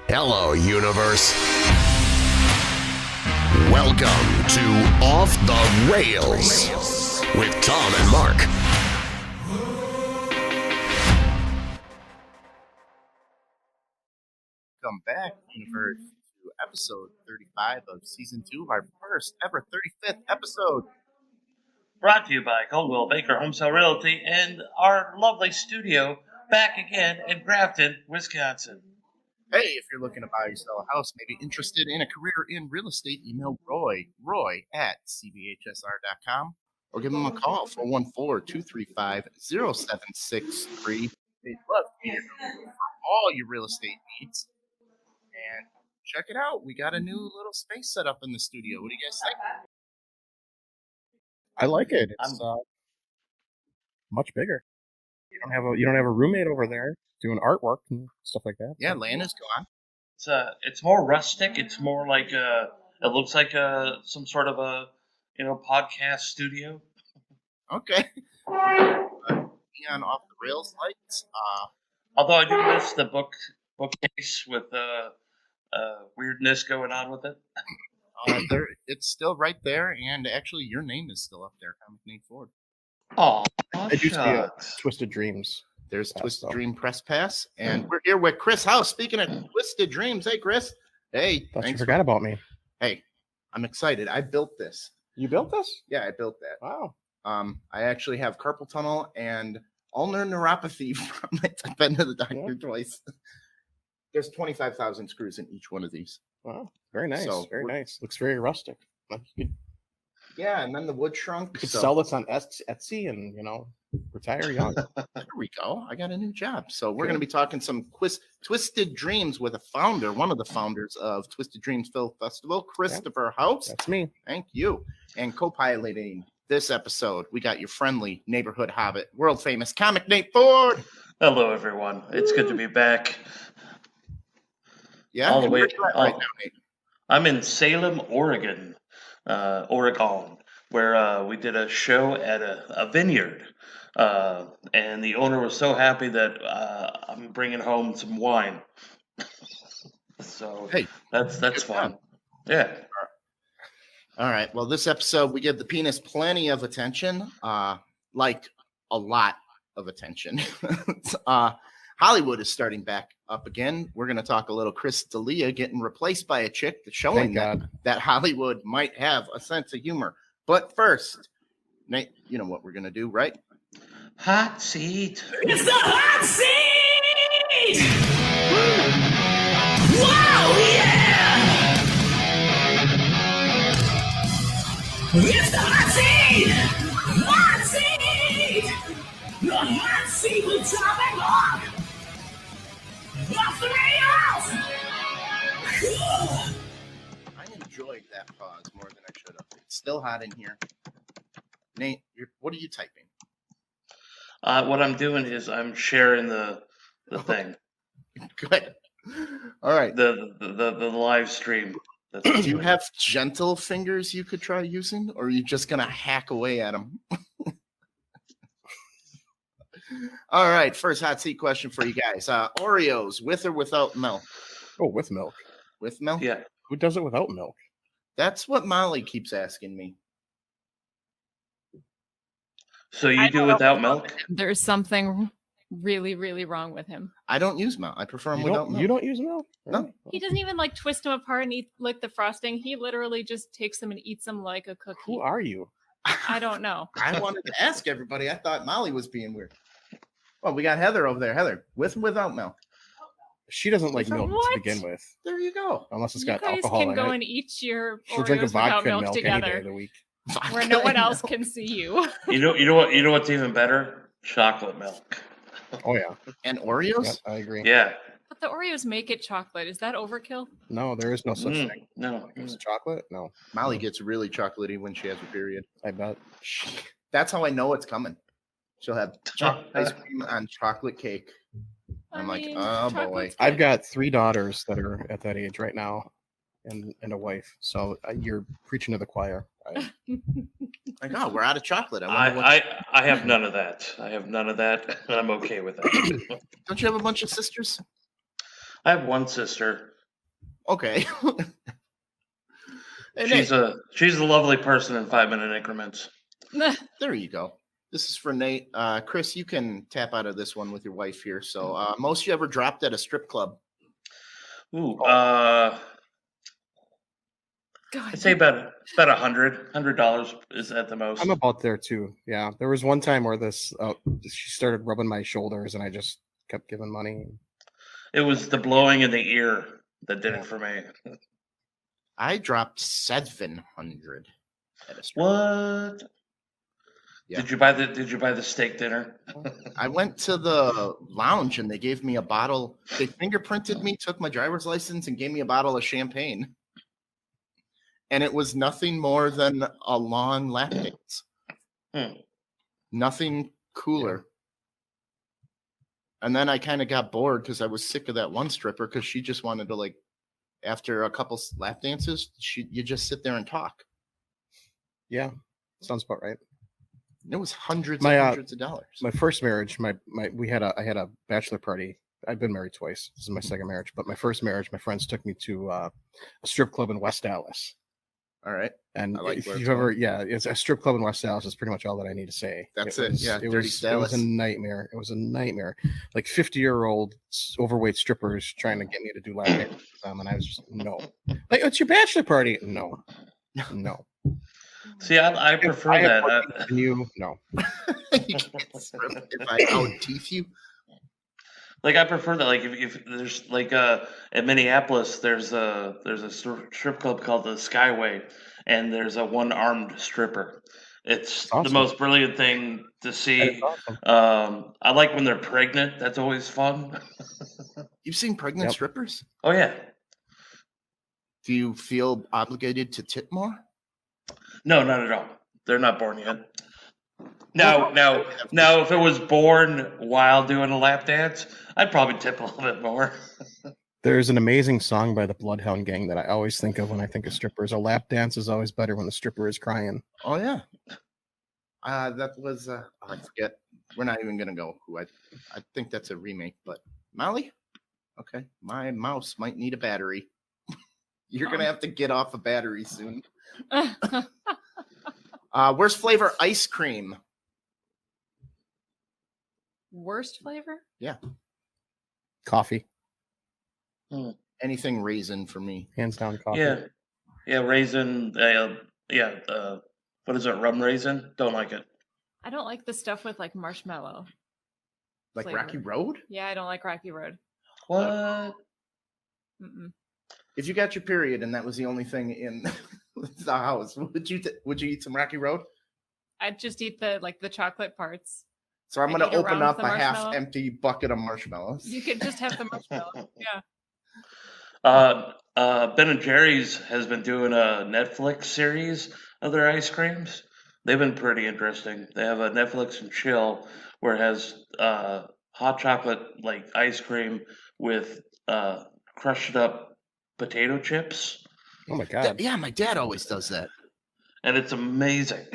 Hello, universe. Welcome to Off the Rails with Tom and Mark. Welcome back, universe, to episode 35 of season 2, our first ever 35th episode. Brought to you by Coldwell Baker Homestyle Realty and our lovely studio back again in Grafton, Wisconsin. Hey, if you're looking to buy or sell a house, maybe interested in a career in real estate, email Roy at cbhsr.com, or give him a call, 414-235-0763. They'd love to hear from you for all your real estate needs. And check it out. We got a new little space set up in the studio. What do you guys think? I like it. It's much bigger. You don't have a roommate over there doing artwork and stuff like that. Yeah, Lana's gone. It's more rustic. It's more like it looks like some sort of a podcast studio. Okay. Neon off the rails lights. Although I do miss the bookcase with weirdness going on with it. It's still right there, and actually, your name is still up there, Comic Nate Ford. Oh, I do see Twisted Dreams. There's Twisted Dream Press Pass, and we're here with Chris House. Speaking of Twisted Dreams, hey Chris. Hey, Thought you forgot about me. Hey, I'm excited. I built this. You built this? Yeah, I built that. Wow. I actually have carpal tunnel and ulnar neuropathy from it. I've been to the doctor twice. There's 25,000 screws in each one of these. Wow, very nice. So very nice. Looks very rustic. Yeah, and then the wood shrunk. You could sell this on Etsy and retire young. There we go. I got a new job. So we're going to be talking some Twisted Dreams with one of the founders of Twisted Dreams Film Festival, Christopher House. That's me. Thank you. And co-piloting this episode, we got your friendly neighborhood hobbit, world famous Comic Nate Ford. Hello, everyone. It's good to be back. Yeah, all the way. Right now, Nate. I'm in Salem, Oregon, where we did a show at a vineyard, and the owner was so happy that I'm bringing home some wine. So hey, that's fun. Yeah. All right. Well, this episode we give the penis plenty of attention, like a lot of attention. Hollywood is starting back up again. We're going to talk a little Chris D'Elia getting replaced by a chick that's showing that Hollywood might have a sense of humor. But first, Nate, you know what we're going to do, right? Hot seat. It's the hot seat! Wow, yeah! It's the hot seat! Hot seat! The hot seat with Tom and Mark! Off the rails! I enjoyed that pause more than I should have. It's still hot in here. Nate, what are you typing? What I'm doing is I'm sharing the thing. Good. All right. The live stream. Do you have gentle fingers you could try using, or are you just going to hack away at them? All right. First hot seat question for you guys. Oreos, with or without milk? Oh, with milk. With milk? Yeah. Who does it without milk? That's what Molly keeps asking me. So you do without milk? There's something really, really wrong with him. I don't use milk. I prefer them without milk. You don't use milk? No. He doesn't even twist them apart and eat like the frosting. He literally just takes them and eats them like a cookie. Who are you? I don't know. I wanted to ask everybody. I thought Molly was being weird. Well, we got Heather over there. Heather, with or without milk? She doesn't like milk to begin with. There you go. Unless it's You got guys alcohol can in go it. and eat your She'll drink a Oreos without vodka milk milk any day of together, the week. where no one else can see you. You know what's even better? Chocolate milk. Oh yeah. And Oreos? Yep, I agree. Yeah. But the Oreos make it chocolate. Is that overkill? No, there is no such thing. No. It's chocolate? No. Molly gets really chocolatey when she has a period. I bet. That's how I know it's coming. She'll have chocolate ice cream on chocolate cake. I'm like, oh boy. I've got 3 daughters that are at that age right now, and a wife. So you're preaching to the choir. Like, oh, we're out of chocolate. I have none of that. I have none of that, and I'm okay with that. Don't you have a bunch of sisters? I have one sister. Okay. And She's a lovely person in 5-minute increments. there you go. This is for Nate. Chris, you can tap out of this one with your wife here. So, most you ever dropped at a strip club? Ooh, God. I'd say about $100 is at the most. I'm about there too. Yeah, there was one time where she started rubbing my shoulders, and I just kept giving money. It was the blowing in the ear that did it for me. I dropped $700 at a strip club. What? Yeah. Did you buy the steak dinner? I went to the lounge and they gave me a bottle. They fingerprinted me, took my driver's license, and gave me a bottle of champagne. And it was nothing more than a long lap dance. Nothing cooler. And then I kind of got bored because I was sick of that one stripper because she just wanted to, like, after a couple lap dances, you just sit there and talk. Yeah, sounds about right. It was hundreds and hundreds of dollars. My first marriage, I had a bachelor party. I've been married twice. This is my second marriage, but my first marriage, my friends took me to a strip club in West Dallas. All right. And like if you've ever, it's a strip club in West Dallas is pretty much all that I need to say. That's it. Yeah, it Dirty was Dallas. a nightmare. It was a nightmare. Like 50-year-old overweight strippers trying to get me to do lap dances with them, and I was just no. Like, it's your bachelor party. No. See, I prefer that. No. If I out teeth you. Like, I prefer that. Like, if there's like at Minneapolis, there's a strip club called the Skyway, and there's a one-armed stripper. It's awesome. The most brilliant thing to see. Awesome. I like when they're pregnant. That's always fun. You've seen pregnant strippers? Oh yeah. Do you feel obligated to tip more? No, not at all. They're not born yet. Now, if it was born while doing a lap dance, I'd probably tip a little bit more. There's an amazing song by the Bloodhound Gang that I always think of when I think of strippers. A lap dance is always better when the stripper is crying. Oh yeah. That was I forget. We're not even gonna go. I think that's a remake. But Molly, okay, my mouse might need a battery. You're gonna have to get off a battery soon. Worst flavor ice cream? Worst flavor? Yeah. Coffee. Anything raisin for me. Hands down coffee. Yeah, raisin. What is it? Rum raisin? Don't like it. I don't like the stuff with like marshmallow. Like flavor. Rocky Road? Yeah, I don't like Rocky Road. What? Mm-mm. If you got your period and that was the only thing in the house, would you eat some Rocky Road? I'd just eat the chocolate parts. So I'm going to open up a marshmallow. half-empty bucket of marshmallows. You could just have the marshmallow. Yeah. Ben and Jerry's has been doing a Netflix series of their ice creams. They've been pretty interesting. They have a Netflix and Chill where it has hot chocolate like ice cream with crushed up potato chips. Oh my god! Yeah, my dad always does that, and it's amazing.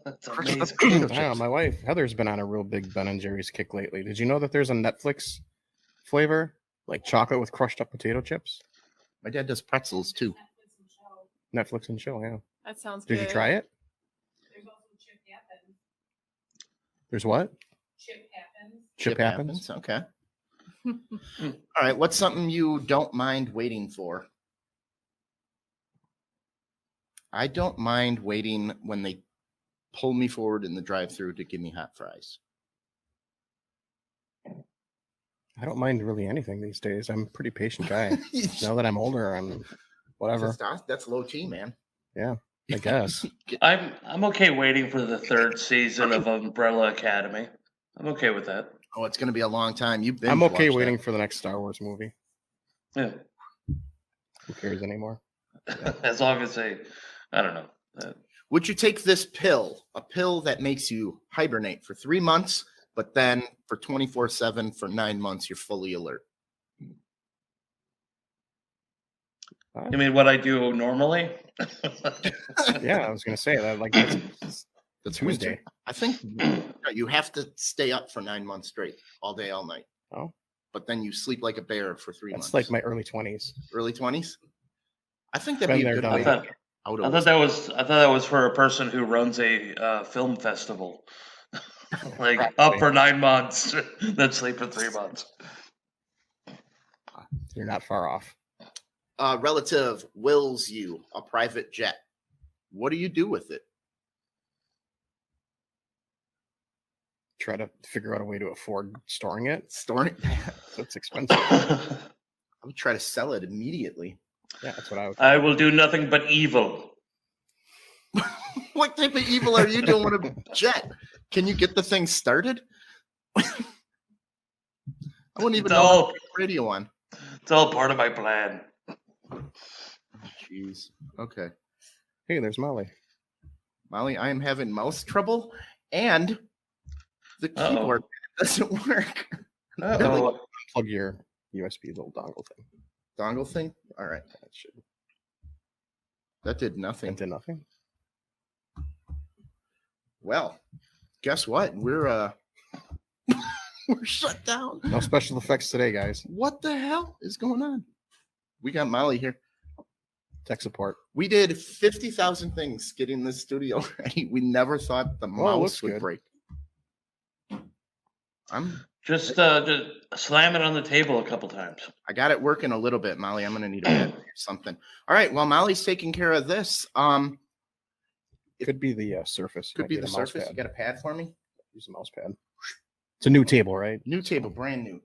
It's amazing. Wow, my wife Heather's been on a real big Ben and Jerry's kick lately. Did you know that there's a Netflix flavor like chocolate with crushed up potato chips? My dad does pretzels too. Netflix and Chill, yeah. That sounds good. Did you try it? There's also Chip Happens. There's what? Chip Happens. Chip happens. Okay. All right. What's something you don't mind waiting for? I don't mind waiting when they pull me forward in the drive-thru to give me hot fries. I don't mind really anything these days. I'm a pretty patient guy. Now that I'm older, I'm whatever. That's low T, man. Yeah, I guess. I'm okay waiting for the third season of Umbrella Academy. I'm okay with that. Oh, it's going to be a long time. I'm okay waiting for the next Star Wars movie. Yeah. Who cares anymore? As long as I don't know. Would you take this pill, a pill that makes you hibernate for 3 months, but then for 24/7 for 9 months, you're fully alert? You mean what I do normally? Yeah, I was going to say that. Like that's Tuesday. Winter. I think you have to stay up for 9 months straight, all day, all night. Oh, but then you sleep like a bear for 3 months. That's like my early 20s. Early 20s. I think that'd Been be a there, good done way that. to get out I of thought that was for a person who runs a film festival, like up Probably. for 9 months, then sleep for 3 months. You're not far off. Relative wills you a private jet. What do you do with it? Try to figure out a way to afford storing it. Storing it? It's expensive. I would try to sell it immediately. Yeah, that's what I would. I will do nothing but evil. What type of evil are you doing with a jet? Can you get the thing started? I wouldn't even It's know how all- to put the radio on. It's all part of my plan. Jeez. Okay. Hey, there's Molly. Molly, I am having mouse trouble and the keyboard doesn't work. Uh-oh. Plug your USB little dongle thing. Dongle thing? All right. That should. That did nothing. Into nothing. Well, guess what? We're we're shut down. No special effects today, guys. What the hell is going on? We got Molly here. Tech support. We did 50,000 things getting this studio ready. We never thought the Well, it mouse looks would good. break. Just slam it on the table a couple times. I got it working a little bit, Molly. I'm gonna need a battery or something. All right. Well, Molly's taking care of this. Could be the surface. Could Might be need the a mouse surface. You pad. got a pad for me? Use a mouse pad. It's a new table, right? New table, brand new.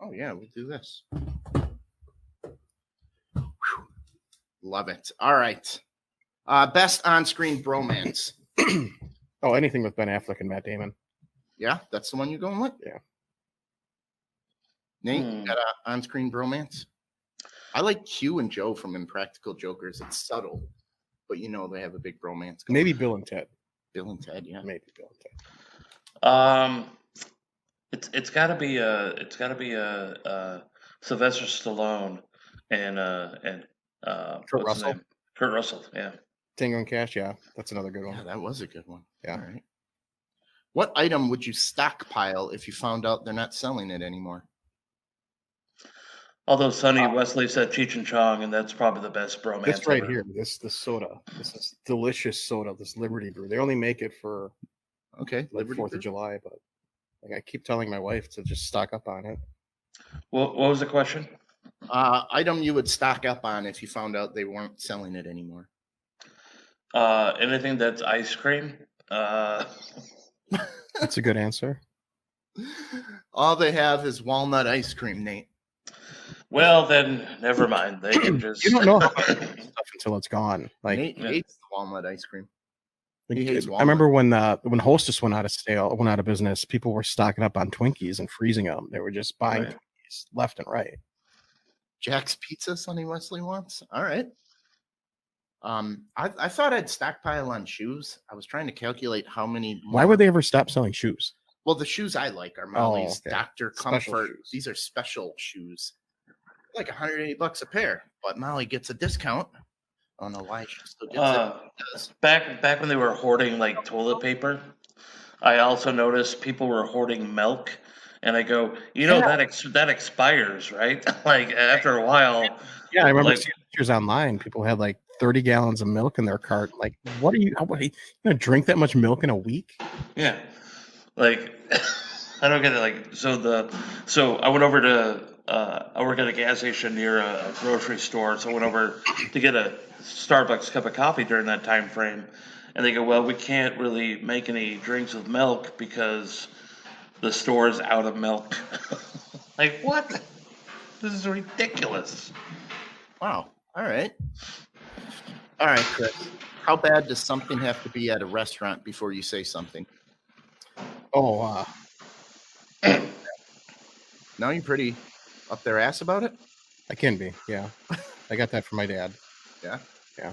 Oh yeah, we'll do this. Whew. Love it. All right. Best on-screen bromance. Oh, anything with Ben Affleck and Matt Damon. Yeah, that's the one you're going with? Yeah. Nate, you got an on-screen bromance? I like Q and Joe from Impractical Jokers. It's subtle, but you know they have a big bromance. Maybe Bill and Ted. Bill and Ted, yeah. Maybe Bill and Ted. It's got to be Sylvester Stallone and Kurt what's his Russell? name? Kurt Russell, yeah. Tango and Cash, yeah. That's another good one. Yeah, that was a good one. Yeah. All right. What item would you stockpile if you found out they're not selling it anymore? Although Sonny Wesley said Cheech and Chong, and that's probably the best bromance. This right ever. here, this soda. This is delicious soda, this Liberty Brew. They only make it for Okay, like Liberty 4th Brew. of July, but like I keep telling my wife to just stock up on it. What was the question? Item you would stock up on if you found out they weren't selling it anymore. Anything that's ice cream. That's a good answer. All they have is walnut ice cream, Nate. Well, then never mind. They can just. You don't know how much stuff until it's gone. Like Nate yeah. hates the walnut ice cream. Like, He hates I remember when Hostess went out of business, people were stocking up on Twinkies and freezing them. They were just buying Right. Twinkies left and right. Jack's Pizza, Sonny Wesley wants. All right. I thought I'd stockpile on shoes. I was trying to calculate how many. Why would they ever stop selling shoes? Well, the shoes I like are Molly's okay. Dr. Special Comfort. shoes. These are special shoes. Like $180 a pair, but Molly gets a discount. I don't know why she still gets it. Back when they were hoarding like toilet paper, I also noticed people were hoarding milk, and I go, that expires, right? Like after a while. Yeah, I remember Like- seeing pictures online. People had like 30 gallons of milk in their cart. Like, what are you gonna drink that much milk in a week? Yeah, like I don't get it. Like so I went over to I work at a gas station near a grocery store, so I went over to get a Starbucks cup of coffee during that time frame, and they go, well, we can't really make any drinks with milk because the store is out of milk. Like what? This is ridiculous. Wow. All right. All right, Chris. How bad does something have to be at a restaurant before you say something? Oh, No, you're pretty up their ass about it? I can be. Yeah, I got that from my dad. Yeah. Yeah.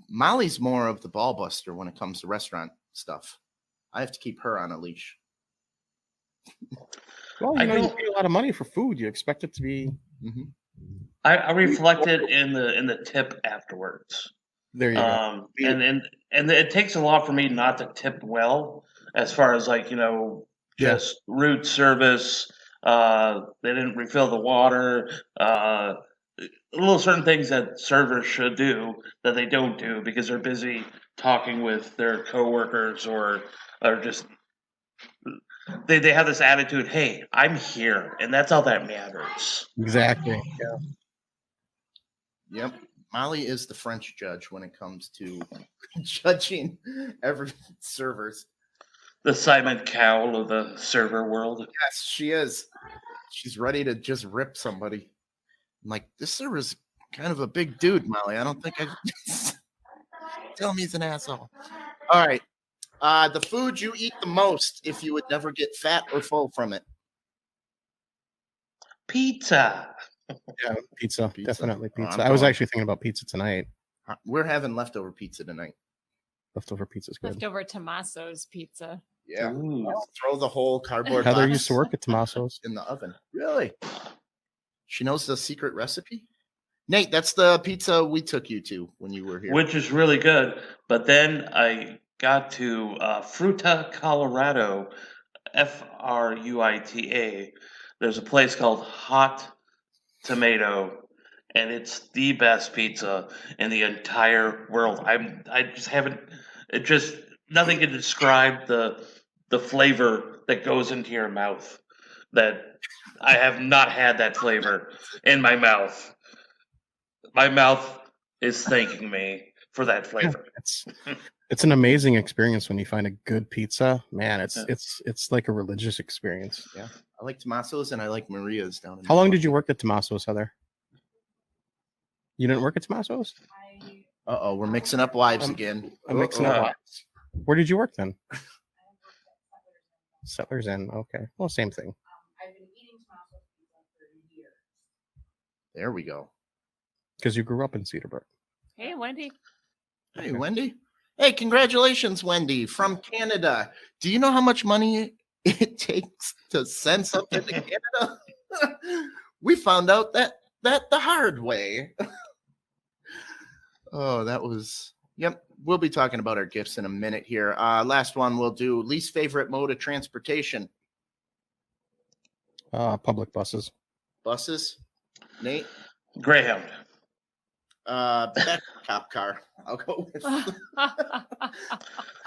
Molly's more of the ball buster when it comes to restaurant stuff. I have to keep her on a leash. Well, I you don't- pay a lot of money for food. You expect it to be. Mm-hmm. I reflected in the tip afterwards. There you go. And it takes a lot for me not to tip well, as far as like just rude service, They didn't refill the water. Little certain things that servers should do that they don't do because they're busy talking with their coworkers or just they have this attitude, hey, I'm here, and that's all that matters. Exactly. Yep. Molly is the French judge when it comes to judging every servers. The Simon Cowell of the server world. Yes, she is. She's ready to just rip somebody. I'm like, this server's kind of a big dude, Molly. I don't think I tell him he's an asshole. All right. The food you eat the most if you would never get fat or full from it. Pizza. Yeah, pizza. Definitely Oh, pizza. I'm I was going- actually thinking about pizza tonight. We're having leftover pizza tonight. Leftover pizza's good. Leftover Tommaso's pizza. Yeah. Ooh. I'll throw the whole cardboard Heather box used to work at Tommaso's. in the oven. Really? She knows the secret recipe? Nate, that's the pizza we took you to when you were here. Which is really good. But then I got to Fruta, Colorado, Fruita. There's a place called Hot Tomato, and it's the best pizza in the entire world. I just haven't. It just nothing can describe the flavor that goes into your mouth. That I have not had that flavor in my mouth. My mouth is thanking me for that flavor. It's an amazing experience when you find a good pizza. Man, Yeah. it's like a religious experience. Yeah. I like Tommaso's and I like Maria's down in How long did you work at Tommaso's, Heather? You didn't work at Tommaso's? Uh-oh, we're mixing up wives again. I'm mixing Uh-oh. up lives. Where did you work then? Settlers Inn. Okay. Well, same thing. I've been eating Tommaso's pizza for years. There we go. Because you grew up in Cedarbrook. Hey, Wendy. Hey, Wendy. Hey, congratulations, Wendy, from Canada. Do you know how much money it takes to send something to Canada? We found out that the hard way. Oh, that was... Yep, we'll be talking about our gifts in a minute here. Last one we'll do least favorite mode of transportation. Public buses. Buses. Nate? Greyhound. Back cop car. I'll go with.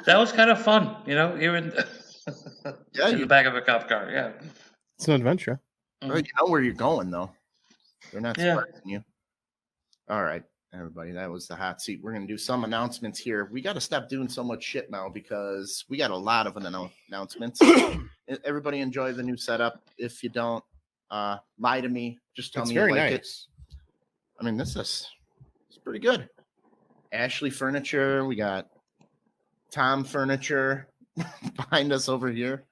That was kind of fun, even Yeah, in you, the back of a cop car. Yeah. It's an adventure. you know where you're going though. They're not Yeah. surprising you. All right, everybody, that was the hot seat. We're gonna do some announcements here. We got to stop doing so much shit now because we got a lot of announcements. Everybody enjoy the new setup. If you don't, lie to me. Just tell It's me very you like it. nice. I mean, it's pretty good. Ashley Furniture. We got Tom Furniture behind us over here.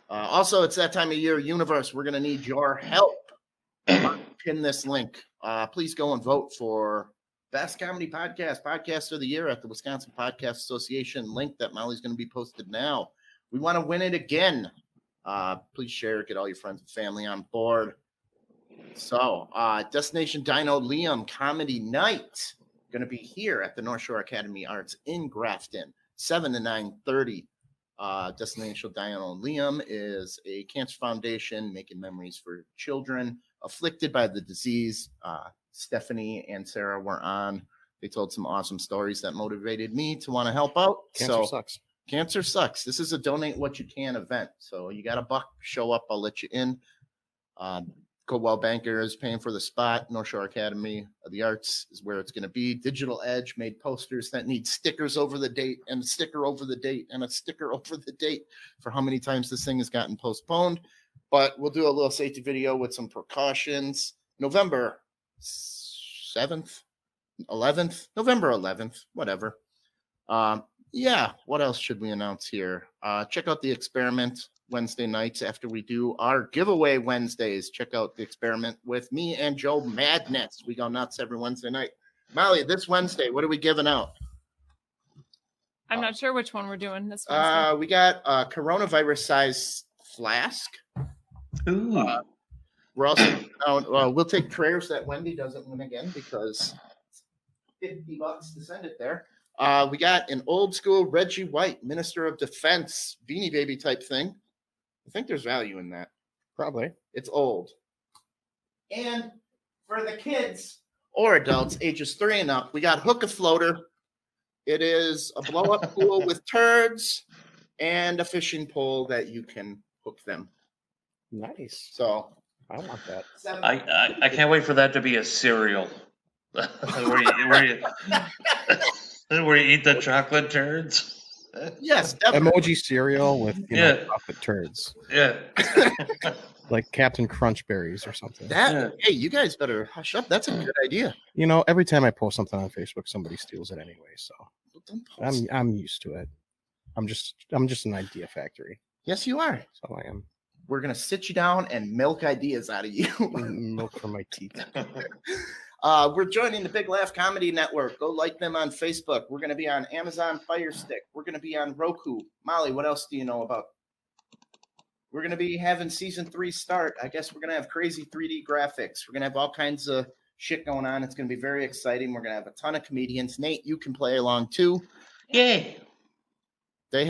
Also, it's that time of year, Universe. We're going to need your help. Pin this link. Please go and vote for Best Comedy Podcast of the Year at the Wisconsin Podcast Association. Link that Molly's going to be posted now. We want to win it again. Please share it. Get all your friends and family on board. So, Destination Dino Liam Comedy Night going to be here at the North Shore Academy Arts in Grafton, 7 to 9:30. Destination Dino Liam is a cancer foundation making memories for children afflicted by the disease. Stephanie and Sarah were on. They told some awesome stories that motivated me to want to help out. Cancer sucks. Cancer sucks. This is a donate what you can event. So you got $1, show up, I'll let you in. Coldwell Banker is paying for the spot. North Shore Academy of the Arts is where it's going to be. Digital Edge made posters that need stickers over the date and a sticker over the date and a sticker over the date for how many times this thing has gotten postponed. But we'll do a little safety video with some precautions. November 7th, 11th, November 11th, whatever. Yeah, what else should we announce here? Check out The Experiment Wednesday nights after we do our giveaway Wednesdays. Check out The Experiment with me and Joe Madness. We go nuts every Wednesday night. Molly, this Wednesday, what are we giving out? I'm not sure which one we're doing this Wednesday. We got a coronavirus size flask. Ooh. We're also we'll take prayers that Wendy doesn't win again because $50 to send it there. We got an old school Reggie White Minister of Defense Beanie Baby type thing. I think there's value in that. Probably. It's old. And for the kids or adults ages 3 and up, we got Hook a Floater. It is a blow-up pool with turds and a fishing pole that you can hook them. Nice. So I want that. I can't wait for that to be a cereal. where you eat the chocolate turds. yes, definitely. Emoji cereal with Yeah. chocolate turds, Yeah. like Captain Crunch berries or something. Yeah. Hey, you guys better hush up. That's a good idea. Every time I post something on Facebook, somebody steals it anyway. So Don't post. I'm used to it. I'm just an idea factory. Yes, you are. So I am. We're gonna sit you down and milk ideas out of you. Milk for my teeth. We're joining the Big Laugh Comedy Network. Go like them on Facebook. We're gonna be on Amazon Fire Stick. We're gonna be on Roku. Molly, what else do you know about? We're gonna be having season 3 start. I guess we're gonna have crazy 3D graphics. We're gonna have all kinds of shit going on. It's gonna be very exciting. We're gonna have a ton of comedians. Nate, you can play along too. Yay. They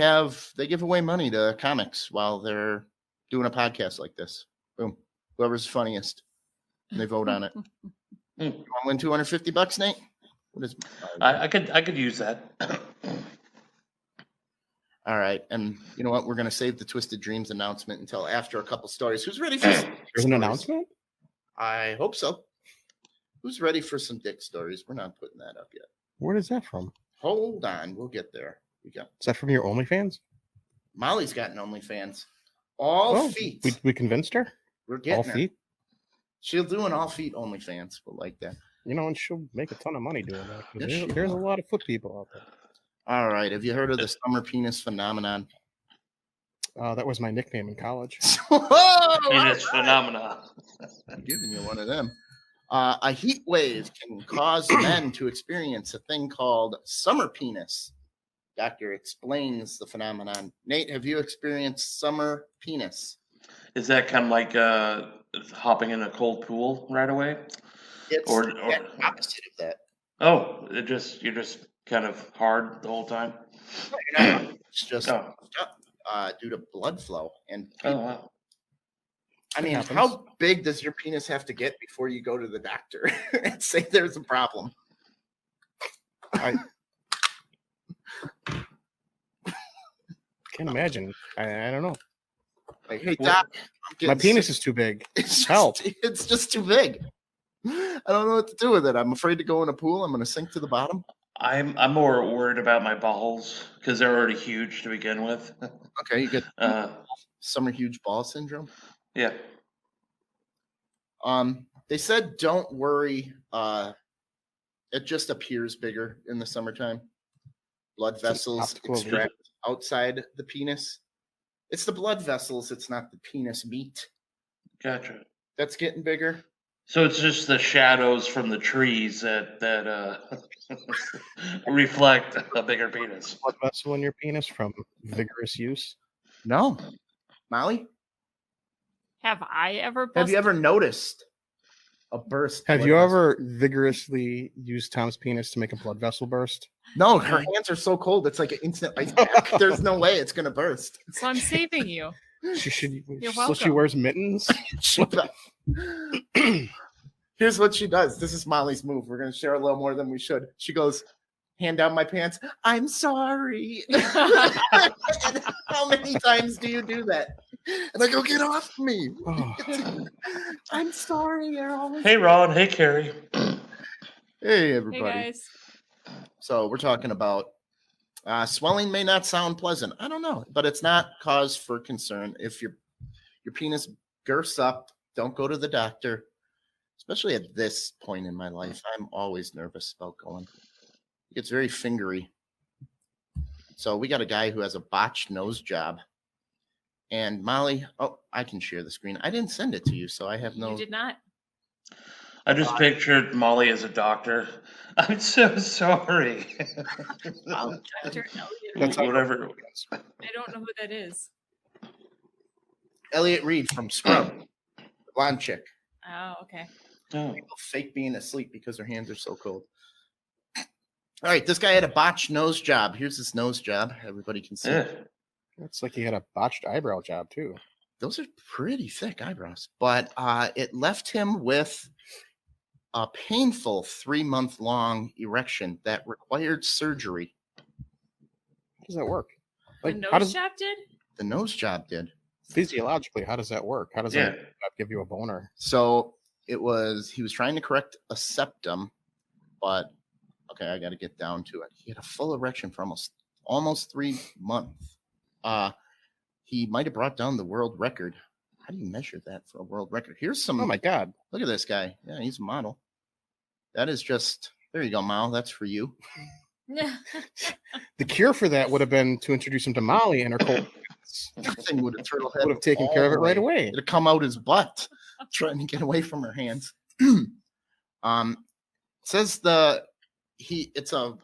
give away money to comics while they're doing a podcast like this. Boom. Whoever's funniest. And they vote on it. You want to win $250, Nate? What is I could use that. All right. And you know what? We're gonna save the Twisted Dreams announcement until after a couple stories. Who's ready for some dick There's an stories? announcement? I hope so. Who's ready for some dick stories? We're not putting that up yet. Where is that from? Hold on, we'll get there. We got Is that from your OnlyFans? Molly's got an OnlyFans. All feet. We convinced her? We're getting All her. feet? She'll do an all feet OnlyFans. We'll like that. And she'll make a ton of money doing that. 'Cause Yes, she there's a will. lot of foot people out there. All right. Have you heard of the summer penis phenomenon? That was my nickname in college. Penis phenomena. I'm giving you one of them. A heat wave can cause men to experience a thing called summer penis. Doctor explains the phenomenon. Nate, have you experienced summer penis? Is that kind of like hopping in a cold pool right away? It's Or- the opposite of that. Oh, you're just kind of hard the whole time. It's just Oh, due to blood flow. And oh wow. I mean, happens. how big does your penis have to get before you go to the doctor and say there's a problem? I can't imagine. I don't know. Like, hey, Well, doc, I'm My getting penis sick. is too big. It's Help. It's just too big. I don't know what to do with it. I'm afraid to go in a pool. I'm going to sink to the bottom. I'm more worried about my balls because they're already huge to begin with. Okay, you get Uh, summer huge ball syndrome. yeah. They said don't worry. It just appears bigger in the summertime. Blood It's an vessels optical illusion. extract outside the penis. It's the blood vessels. It's not the penis meat Gotcha. that's getting bigger. So it's just the shadows from the trees that reflect a bigger penis. Blood vessel in your penis from vigorous use. No, Molly, Have I ever? have you busted- ever noticed a burst? Have blood you vessel? ever vigorously used Tom's penis to make a blood vessel burst? No, her hands are so cold. It's like an instant ice pack. There's no way it's gonna burst. So I'm saving you. She should. You're So she welcome. wears mittens. Here's what she does. This is Molly's move. We're gonna share a little more than we should. She goes, hand down my pants. I'm sorry. And how many times do you do that? And I go, get off me. Oh, I'm sorry. You're always. Hey Ron, hey Carrie. Hey Hey everybody. guys. So we're talking about swelling may not sound pleasant. I don't know, but it's not cause for concern. If your penis girths up, don't go to the doctor. Especially at this point in my life, I'm always nervous about going. It gets very fingery. So we got a guy who has a botched nose job. And Molly, oh, I can share the screen. I didn't send it to you, so I have no. You did not. I just pictured Molly as a doctor. I'm so sorry. Wow. Dr. Elliot. that's how Whatever. I don't know who that is. Elliot Reed from Scrub, the blonde chick. Oh, okay. Oh. People fake being asleep because their hands are so cold. All right, this guy had a botched nose job. Here's his nose job. Everybody can see. Yeah. it. It's like he had a botched eyebrow job too. Those are pretty thick eyebrows, but it left him with a painful 3-month-long erection that required surgery. How does that work? The nose job did? The nose job did. Physiologically, how does that work? How does that give you a boner? So he was trying to correct a septum, but okay, I got to get down to it. He had a full erection for almost 3 months. He might have brought down the world record. How do you measure that for a world record? Here's some. Oh my God! Look at this guy. Yeah, he's a model. That is just. There you go, Mal. That's for you. The cure for that would have been to introduce him to Molly and her cold. That thing would have turtle head. Would have taken care of it right away. It'd have come out his butt, trying to get away from her hands. Says it's a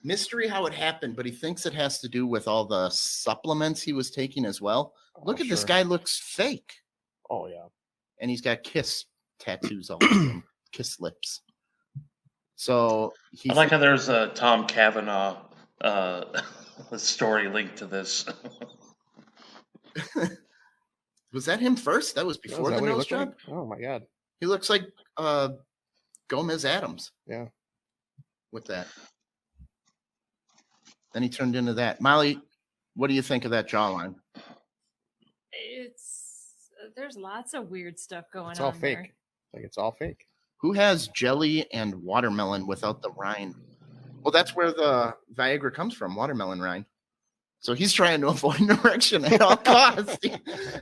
mystery how it happened, but he thinks it has to do with all the supplements he was taking as well. Look at this guy, looks fake. Oh yeah, and he's got kiss tattoos all over him, kiss lips. So I like how there's a Tom Cavanaugh story linked to this. Was that him first? That was before the nose job? Like? Oh my God. He looks like Gomez Adams. Yeah. With that. Then he turned into that. Molly, what do you think of that jawline? There's lots of weird stuff going on. It's all fake. There. Like it's all fake. Who has jelly and watermelon without the rind? Well, that's where the Viagra comes from, watermelon rind. So he's trying to avoid an erection at all costs.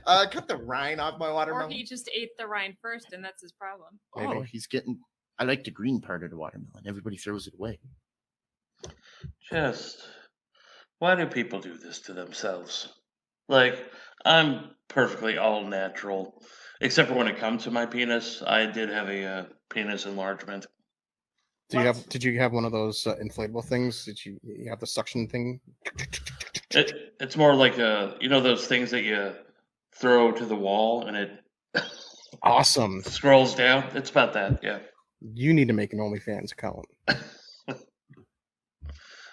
Cut the rind off my watermelon. Or he just ate the rind first, and that's his problem. Oh, he's getting. I like the green part of the watermelon. Everybody throws it away. Why do people do this to themselves? Like, I'm perfectly all natural, except for when it comes to my penis. I did have a penis enlargement. Did you have one of those inflatable things? Did you have the suction thing? It's more like those things that you throw to the wall and it awesome scrolls down. It's about that, yeah. You need to make an OnlyFans account.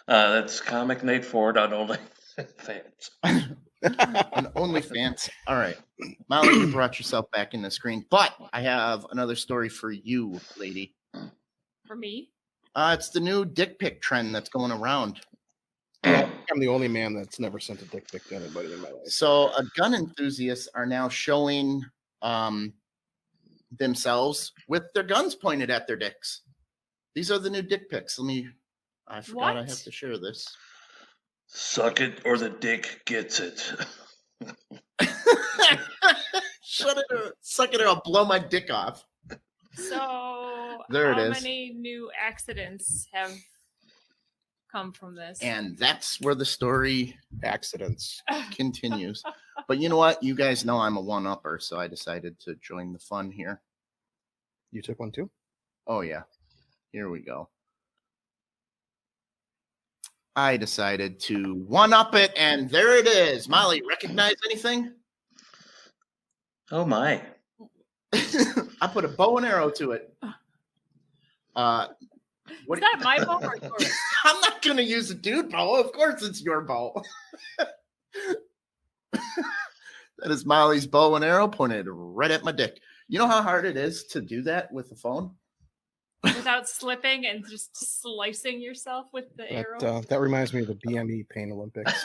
That's Comic Nate Ford on OnlyFans. On OnlyFans. All right, Molly, you brought yourself back in the screen, but I have another story for you, lady. For me? It's the new dick pic trend that's going around. I'm the only man that's never sent a dick pic to anybody in my life. So, gun enthusiasts are now showing themselves with their guns pointed at their dicks. These are the new dick pics. I forgot I have to share this. Suck it or the dick gets it. Shut it or suck it or I'll blow my dick off. So there it is. How many new accidents have come from this? And that's where the story accidents continues. But you know what? You guys know I'm a one-upper, so I decided to join the fun here. You took one too? Oh, yeah. Here we go. I decided to one-up it, and there it is. Molly, recognize anything? Oh, my. I put a bow and arrow to it. Is that my bow or yours? I'm not going to use a dude bow. Of course it's your bow. That is Molly's bow and arrow pointed right at my dick. You know how hard it is to do that with the phone? Without slipping and just slicing yourself with the arrow? That reminds me of the BME Pain Olympics.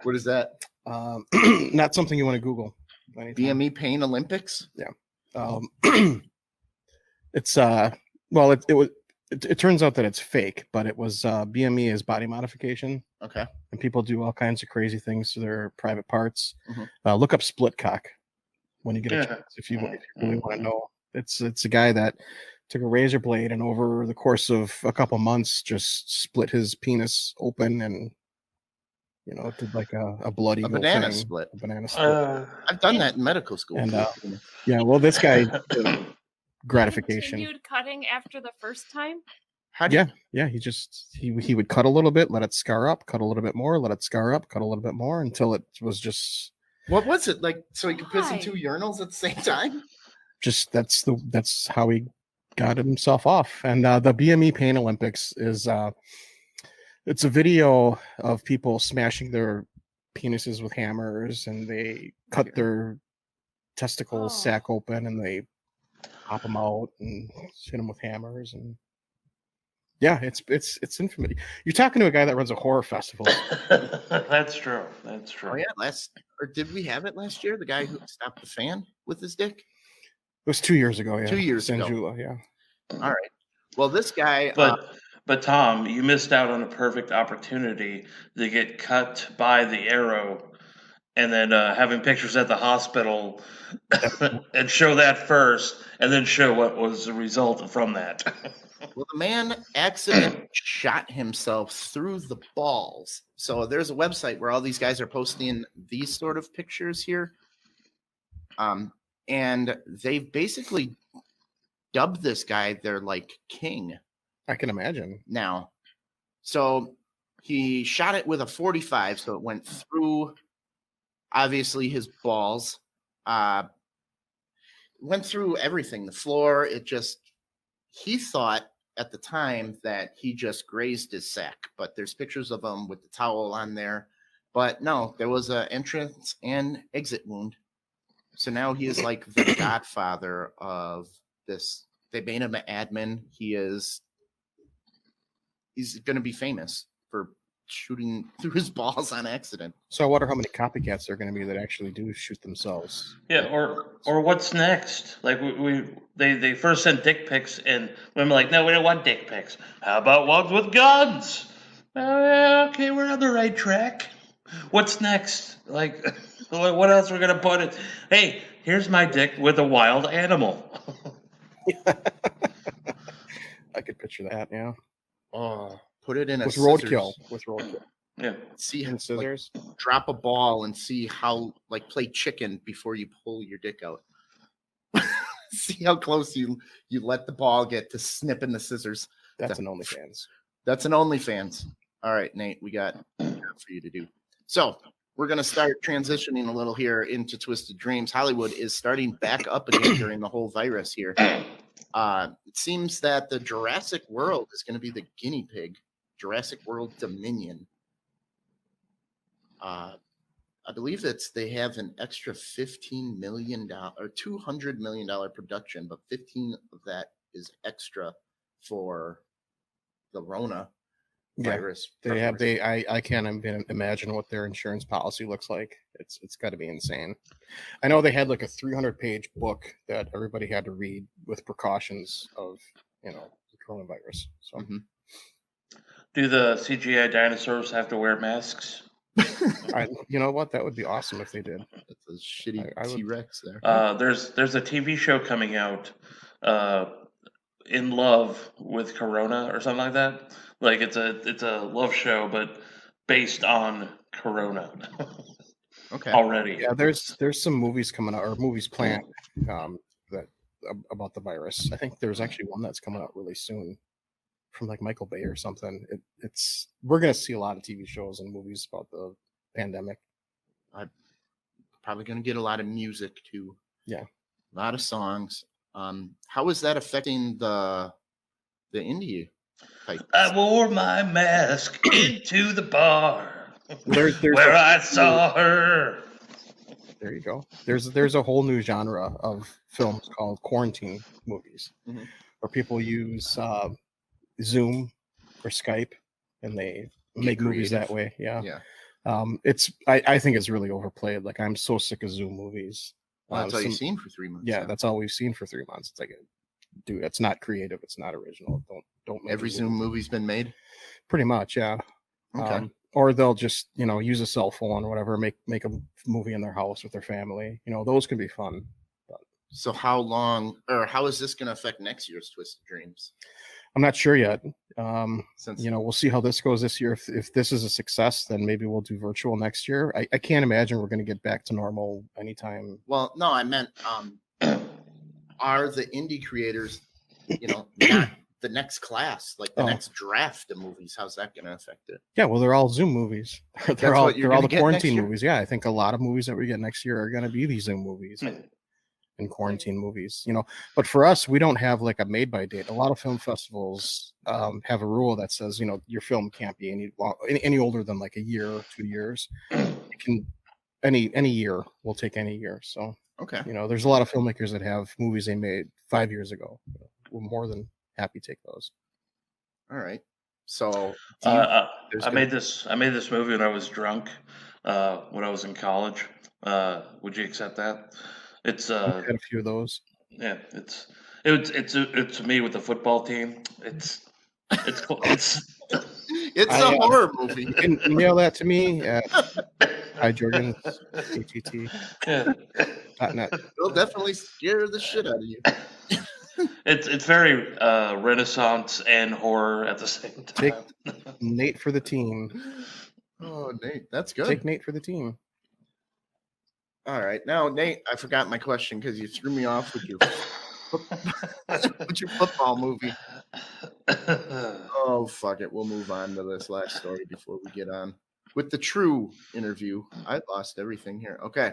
What is that? Not something you want to Google. Anytime. BME Pain Olympics? Yeah. It's it turns out that it's fake, but it was BME is body modification. Okay. And people do all kinds of crazy things to their private parts. Mm-hmm. Look up split cock when you get a chance if you really want to know. It's a guy that took a razor blade and over the course of a couple months just split his penis open and did like a blood eagle banana thing. split. A banana split. I've done that in medical school. And well, this guy gratification. Continued cutting after the first time? Yeah. He would cut a little bit, let it scar up, cut a little bit more, let it scar up, cut a little bit more until it was just. What was it like? So he could piss in two urinals at the same time? Just that's how he got himself off. And the BME Pain Olympics is it's a video of people smashing their penises with hammers, and they cut their testicle sack open, and they pop them out and hit them with hammers. And yeah, it's infamous. You're talking to a guy that runs a horror festival. That's true. That's true. Oh yeah, or did we have it last year? The guy who stopped the fan with his dick? It was 2 years ago. Yeah, 2 years ago. Sanjula, yeah. All right. Well, this guy. But Tom, you missed out on a perfect opportunity to get cut by the arrow, and then having pictures at the hospital, and show that first, and then show what was the result from that. Well, the man accidentally shot himself through the balls. So there's a website where all these guys are posting these sort of pictures here. And they basically dubbed this guy their like king. I can imagine. Now. So he shot it with a 45, so it went through obviously his balls. Went through everything, the floor. He thought at the time that he just grazed his sack, but there's pictures of him with the towel on there. But no, there was an entrance and exit wound. So now he is like the godfather of this. They made him an admin. He's going to be famous for shooting through his balls on accident. So I wonder how many copycats there are going to be that actually do shoot themselves. Yeah, or what's next? Like they first sent dick pics, and women were like, no, we don't want dick pics. How about ones with guns? Okay, we're on the right track. What's next? Like, what else we're gonna put it? Hey, here's my dick with a wild animal. I could picture that. Yeah. Oh, put it in with a roadkill. scissors. With roadkill. Yeah. See And scissors. Like, drop a ball and see how play chicken before you pull your dick out. See how close you let the ball get to snipping the scissors. That's an OnlyFans. That's an OnlyFans. All right, Nate, we got for you to do. So we're going to start transitioning a little here into Twisted Dreams. Hollywood is starting back up again during the whole virus here. It seems that the Jurassic World is going to be the guinea pig. Jurassic World Dominion. I believe they have an extra $15 million or $200 million production, but 15 of that is extra for the Rona virus. I can't even imagine what their insurance policy looks like. It's got to be insane. I know they had like a 300-page book that everybody had to read with precautions of the coronavirus. So, Do the CGI dinosaurs have to wear masks? You know what? That would be awesome if they did. That's a shitty T-Rex there. There's a TV show coming out, In Love with Corona or something like that. Like it's a love show, but based on Corona. Okay. Already. Yeah, there's some movies coming out or movies planned that about the virus. I think there's actually one that's coming out really soon from like Michael Bay or something. We're gonna see a lot of TV shows and movies about the pandemic. I'm probably gonna get a lot of music too. Yeah, a lot of songs. How is that affecting the indie type? I wore my mask into the bar there's where I saw her. There you go. There's a whole new genre of films called quarantine movies, where people use Zoom or Skype, and they make movies that way. Yeah. I think it's really overplayed. Like, I'm so sick of Zoom movies. Well, that's all you've seen for 3 months. Yeah, that's all we've seen for 3 months. It's like, dude, it's not creative. It's not original. Don't make every Zoom movie's been made. Pretty much, yeah. Okay. Or they'll just use a cell phone or whatever, make a movie in their house with their family. Those can be fun. But. So how is this going to affect next year's Twisted Dreams? I'm not sure yet. We'll see how this goes this year. If this is a success, then maybe we'll do virtual next year. I can't imagine we're going to get back to normal anytime. Well, no, I meant, are the indie creators, not the next class, like the next draft of movies? How's that going to affect it? Yeah, well, they're all Zoom movies. they're all the quarantine movies. Yeah, I think a lot of movies that we get next year are going to be these Zoom movies. And quarantine movies, but for us, we don't have like a made by date. A lot of film festivals have a rule that says, your film can't be any older than like a year or 2 years. It can any year. We'll take any year. So Okay. there's a lot of filmmakers that have movies they made 5 years ago. We're more than happy to take those. All right. So I there's made this movie when I was drunk, when I was in college. Would you accept that? It's I've had a few of those. yeah, it's me with the football team. It's cool. It's it's a horror movie. You can email that to me at hijorgens@att.net. It'll definitely scare the shit out of you. it's very Renaissance and horror at the same Take time. Nate for the team. Oh, Nate, that's good. Take Nate for the team. All right. Now, Nate, I forgot my question because you threw me off with your with your football movie. Oh, fuck it. We'll move on to this last story before we get on with the true interview. I lost everything here. Okay.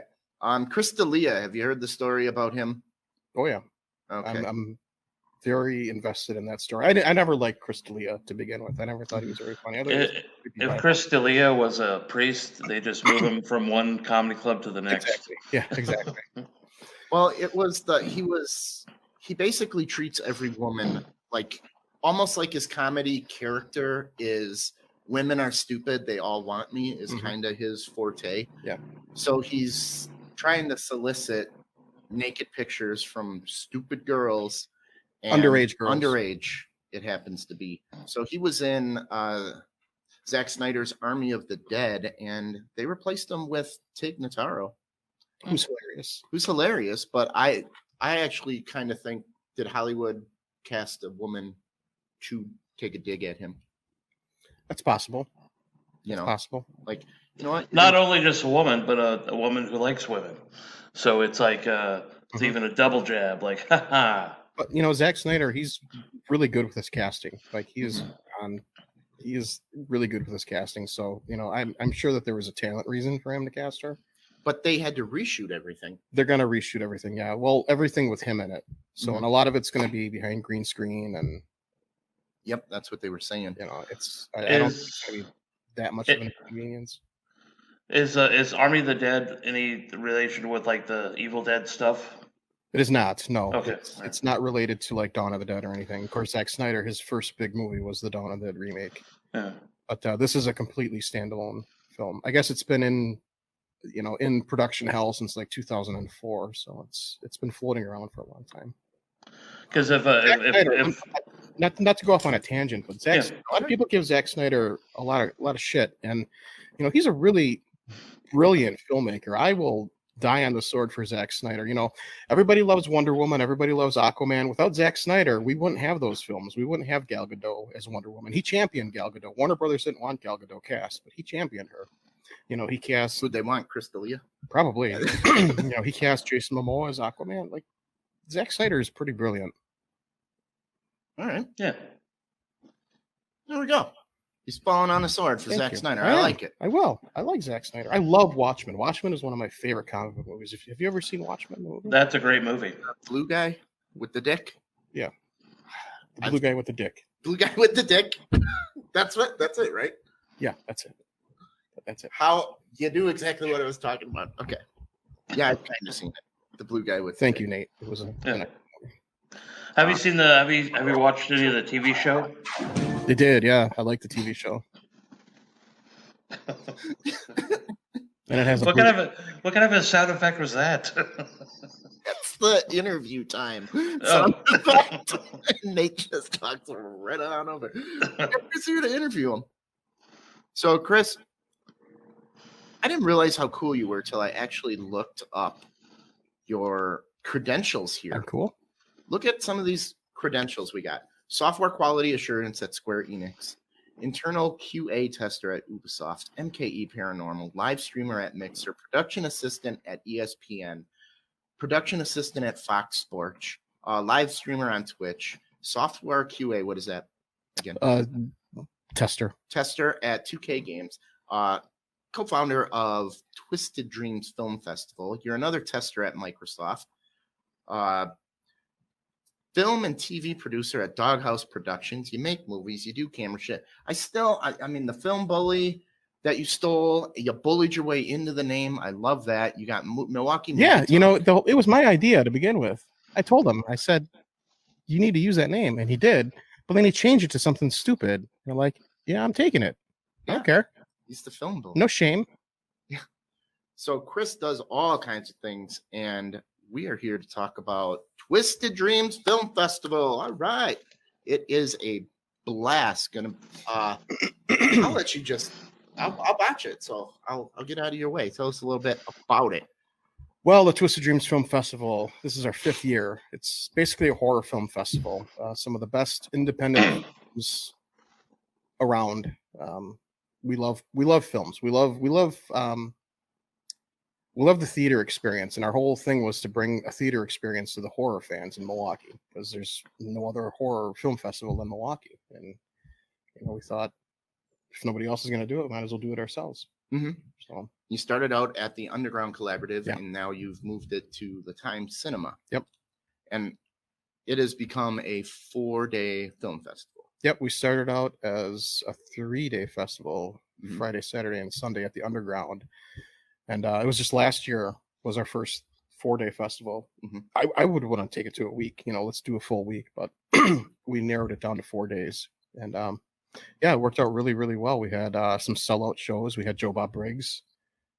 Chris D'Elia, have you heard the story about him? Oh yeah. Okay. I'm very invested in that story. I never liked Chris D'Elia to begin with. I never thought he was very funny. If Chris D'Elia was a priest, they just move him from one comedy club to the next. Exactly. Yeah, exactly. Well, it was he basically treats every woman like almost like his comedy character is women are stupid, they all want me is kind of his forte. Yeah. So he's trying to solicit naked pictures from stupid girls. And Underage girls. Underage, it happens to be. So he was in Zack Snyder's Army of the Dead, and they replaced him with Tig Notaro, Who's hilarious. who's hilarious. But I actually kind of think, did Hollywood cast a woman to take a dig at him? That's possible. Possible. Like, you know what? Not only just a woman, but a woman who likes women. So it's like it's even a double jab. Like, haha. But Zack Snyder, he's really good with his casting. Like he is really good with his casting. So I'm sure that there was a talent reason for him to cast her. But they had to reshoot everything. They're gonna reshoot everything. Yeah, well, everything with him in it. So and a lot of it's gonna be behind green screen and. Yep, that's what they were saying. I don't think it's gonna be that much of an inconvenience. Is Army of the Dead any relation with like the Evil Dead stuff? It is not. No. Okay. It's not related to like Dawn of the Dead or anything. Of course, Zack Snyder, his first big movie was the Dawn of the Dead remake. Yeah. But this is a completely standalone film. I guess it's been in production hell since like 2004. So it's been floating around for a long time. Because if not to go off on a tangent, but a lot of people give Zack Snyder a lot of shit, and he's a really brilliant filmmaker. I will die on the sword for Zack Snyder. Everybody loves Wonder Woman, everybody loves Aquaman. Without Zack Snyder, we wouldn't have those films. We wouldn't have Gal Gadot as Wonder Woman. He championed Gal Gadot. Warner Brothers didn't want Gal Gadot cast, but he championed her. He cast. Would they want Chris D'Elia? Probably. He cast Jason Momoa as Aquaman. Like Zack Snyder is pretty brilliant. All right. Yeah. There we go. He's falling on a sword for Zack Snyder. I like it. I like Zack Snyder. I love Watchmen. Watchmen is one of my favorite comic book movies. Have you ever seen Watchmen? The movie? That's a great movie. Blue guy with the dick. Yeah. The blue guy with the dick. Blue guy with the dick. That's it, right? Yeah, that's it. How you do exactly what I was talking about. Okay. Yeah, I've kind of seen it. The blue guy with. Thank you, Nate. It was Have you seen have you watched any of the TV show? They did, yeah. I like the TV show. And it has what kind of a sound effect was that? That's the interview time. Nate just talks right on over. Chris here to interview him. So, Chris, I didn't realize how cool you were till I actually looked up your credentials here. I'm cool. Look at some of these credentials we got. Software quality assurance at Square Enix. Internal QA tester at Ubisoft. MKE Paranormal. Live streamer at Mixer. Production assistant at ESPN. Production assistant at Fox Sports. Live streamer on Twitch. Software QA, what is that again? Tester. Tester at 2K Games. Co-founder of Twisted Dreams Film Festival. You're another tester at Microsoft. Film and TV producer at Doghouse Productions. You make movies. You do camera shit. I mean, the Film Bully. that you stole. You bullied your way into the name. I love that. You got Milwaukee. Yeah, Movie you know, Talk. it was my idea to begin with. I told him, I said, you need to use that name, and he did. But then he changed it to something stupid. You're like, yeah, I'm taking it. I don't care. He's the film bull. No shame. So Chris does all kinds of things, and we are here to talk about Twisted Dreams Film Festival. All right, it is a blast. I'll let you just. I'll watch it. So I'll get out of your way. Tell us a little bit about it. Well, the Twisted Dreams Film Festival, this is our 5th year. It's basically a horror film festival. Some of the best independent films around. We love films. We love the theater experience, and our whole thing was to bring a theater experience to the horror fans in Milwaukee, because there's no other horror film festival than Milwaukee. And we thought, if nobody else is going to do it, might as well do it ourselves. Mm-hmm. So you started out at the Underground Collaborative, Yeah. and now you've moved it to the Times Cinema. Yep. And it has become a 4-day film festival. Yep, we started out as a 3-day festival, Mhm. Friday, Saturday, and Sunday at the Underground. And it was just last year was our first 4-day festival. Mhm. I would want to take it to a week. Let's do a full week, but we narrowed it down to 4 days. And yeah, it worked out really, really well. We had some sellout shows. We had Joe Bob Briggs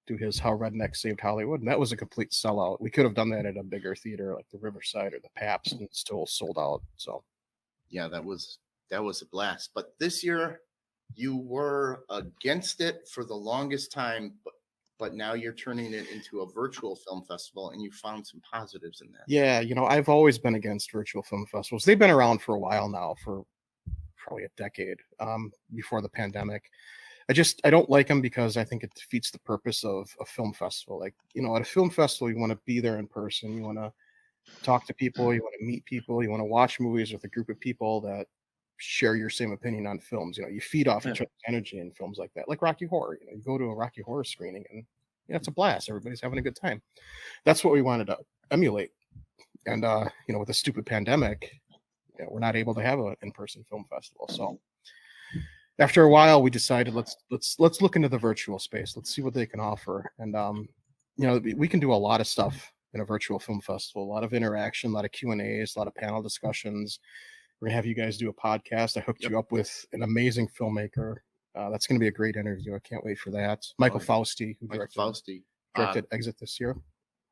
do his How Redneck Saved Hollywood, and that was a complete sellout. We could have done that at a bigger theater like the Riverside or the Pabst, and it still sold out. So Yeah, that was a blast. But this year, you were against it for the longest time, but now you're turning it into a virtual film festival, and you found some positives in that. yeah, I've always been against virtual film festivals. They've been around for a while now, for probably a decade, before the pandemic. I don't like them because I think it defeats the purpose of a film festival. Like, at a film festival, you want to be there in person. You want to talk to people. You want to meet people. You want to watch movies with a group of people that share your same opinion on films. You feed off each other's energy in films like that, like Rocky Horror. You go to a Rocky Horror screening, and it's a blast. Everybody's having a good time. That's what we wanted to emulate. And with the stupid pandemic, we're not able to have an in-person film festival. So after a while, we decided let's look into the virtual space. Let's see what they can offer. And we can do a lot of stuff in a virtual film festival. A lot of interaction, a lot of Q&As, a lot of panel discussions. We're gonna have you guys do a podcast. I hooked you up with an amazing filmmaker. That's gonna be a great interview. I can't wait for that. Michael Fausti, who directed Exit this year.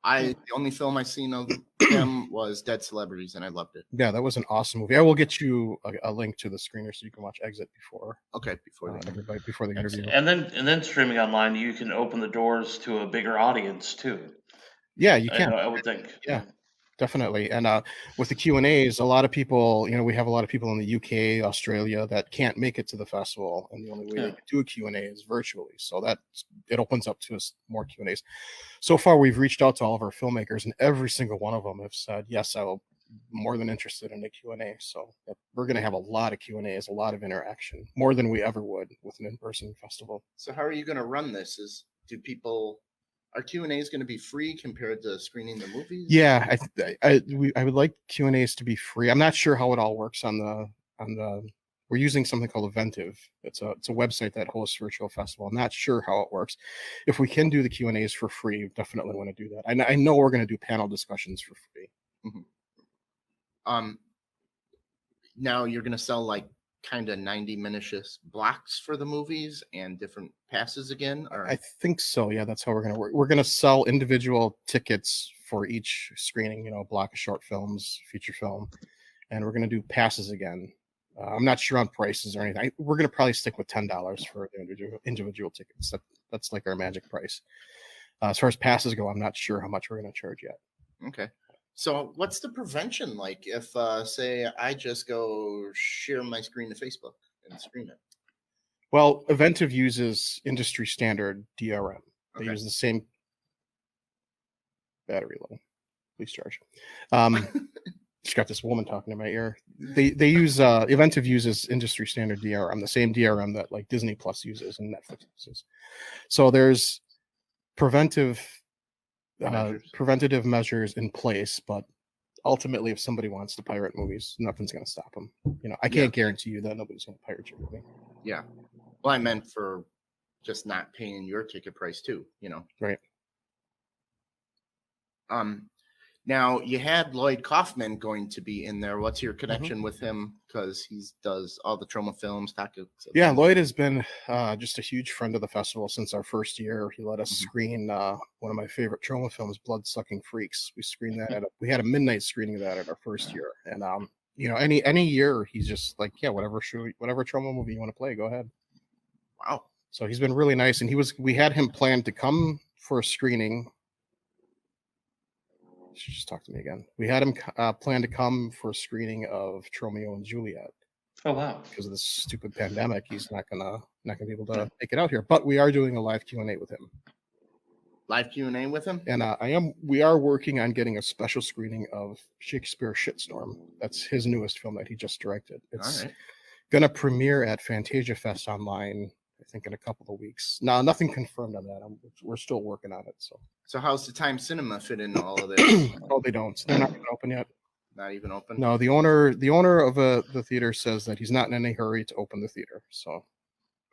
The only film I seen of him was Dead Celebrities, and I loved it. Yeah, that was an awesome movie. I will get you a link to the screener so you can watch Exit before. Okay, before the interview. And then streaming online, you can open the doors to a bigger audience too. Yeah, you can. I would think. Yeah, definitely. And with the Q&As, a lot of people, we have a lot of people in the UK, Australia that can't make it to the festival, and the only way they can do a Q&A is virtually. So it opens up to us more Q&As. So far, we've reached out to all of our filmmakers, and every single one of them have said, yes, I will more than interested in a Q&A. So we're going to have a lot of Q&As, a lot of interaction, more than we ever would with an in-person festival. So how are you going to run this? Are Q&As going to be free compared to screening the movies? Yeah, I would like Q&As to be free. I'm not sure how it all works on the. We're using something called Eventive. It's a website that hosts virtual festival. I'm not sure how it works. If we can do the Q&As for free, definitely want to do that. I know we're going to do panel discussions for free. Mm-hmm. Now you're going to sell like kind of 90-minute blocks for the movies and different passes again? Or I think so. Yeah, that's how we're going to work. We're going to sell individual tickets for each screening, a block of short films, feature film, and we're going to do passes again. I'm not sure on prices or anything. We're going to probably stick with $10 for the individual tickets. That's like our magic price. As far as passes go, I'm not sure how much we're going to charge yet. Okay. So what's the prevention like if, say, I just go share my screen to Facebook and stream it? Well, Eventive uses industry standard DRM. They Okay. use the same battery level. Please charge. Just got this woman talking in my ear. They use Eventive uses industry standard DRM, the same DRM that like Disney Plus uses and Netflix uses. So there's preventative measures in place, but ultimately, if somebody wants to pirate movies, nothing's going to stop them. I can't guarantee you that nobody's going to pirate your movie. Yeah. Well, I meant for just not paying your ticket price too, you know. Right. Now you had Lloyd Kaufman going to be in there. What's your connection with him? Because he does all the Troma films. Yeah, Lloyd has been just a huge friend of the festival since our first year. He let us screen one of my favorite Troma films, Blood Sucking Freaks. We screened that we had a midnight screening of that at our first year. And you know, any year he's just like, yeah, whatever Troma movie you want to play, go ahead. Wow. So he's been really nice, and we had him planned to come for a screening. She just talked to me again. We had him plan to come for a screening of Romeo and Juliet. Oh wow! Because of this stupid pandemic, he's not gonna be able to make it out here. But we are doing a live Q&A with him. Live Q&A with him, and we are working on getting a special screening of Shakespeare Shitstorm. That's his newest film that he just directed. It's gonna premiere at Fantasia Fest Online, I think, in a couple of weeks. Now, nothing confirmed on that. We're still working on it. So how's the Time Cinema fit into all of this? Oh, they don't. They're not even open yet. Not even open? No, the owner of the theater says that he's not in any hurry to open the theater. So,